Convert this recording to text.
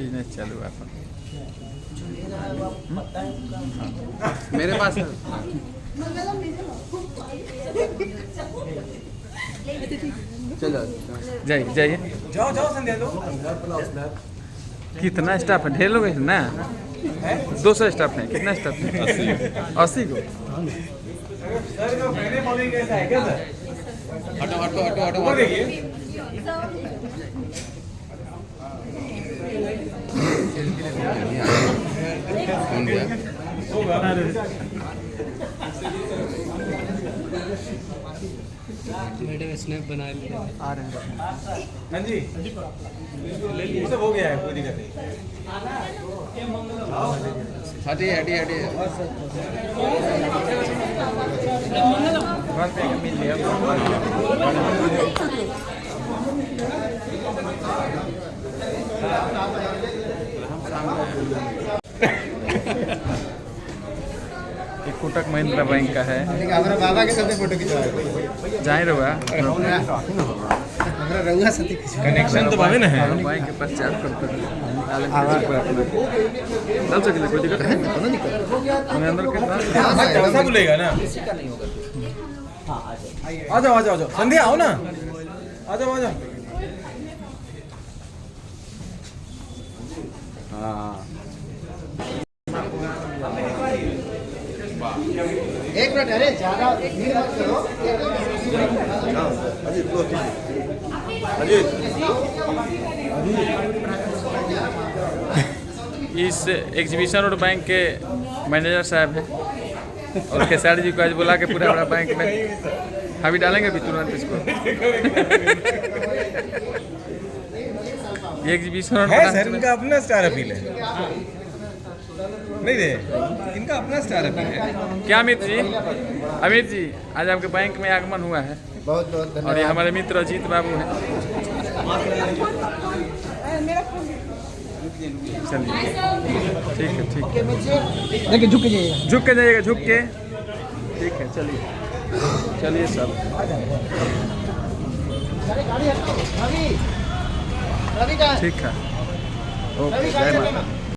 Business चालू है अपन। मेरे पास है। चलो जाइए जाइए। जाओ जाओ संध्या लो। कितना स्टाफ है? ढेर लोग है ना? 200 स्टाफ है। कितना स्टाफ है? 80 को। सर का पहले मॉर्निंग कैसा है क्या सर? हटो हटो हटो हटो वो देखिए कौन गया? मैडम स्नैप बना लिया। आ रहे हैं। हाँ जी ये सब हो गया है, कोई दिक्कत नहीं। हटिए हटिए हटिए। घर पे मिल लिया। ये कोटक महिंद्रा बैंक का है। हमारा बाबा के साथ फोटो खिंचवा जाए रहुआ हमारा रहुआ साथ खिंचवा। कनेक्शन तो भावे ना है। बैंक के पास चार करते चल सकते कोई दिक्कत नहीं। अंदर कितना पैसा बोलेगा ना। आ जाओ आ जाओ आ जाओ संध्या आओ ना। आ जाओ आ जाओ। हाँ एक मिनट, अरे ज्यादा भीड़ मत करो। इस एग्जीबिशन रोड बैंक के मैनेजर साहब हैं और खेसारी जी को आज बुला के पूरा बड़ा बैंक में अभी डालेंगे अभी तुरंत इसको। ये एग्जीबिशन रोड है सर, इनका अपना स्टार अपील है। नहीं दे, इनका अपना स्टार अपील है। क्या अमित जी आज आपके बैंक में आगमन हुआ है बहुत बहुत धन्यवाद। और ये हमारे मित्र अजीत बाबू हैं। चलिए ठीक है ठीक है। देखिए झुक जाइएगा। झुक के जाइएगा झुक के। ठीक है चलिए चलिए सब। रवि रवि का ठीक है ओके जय माता।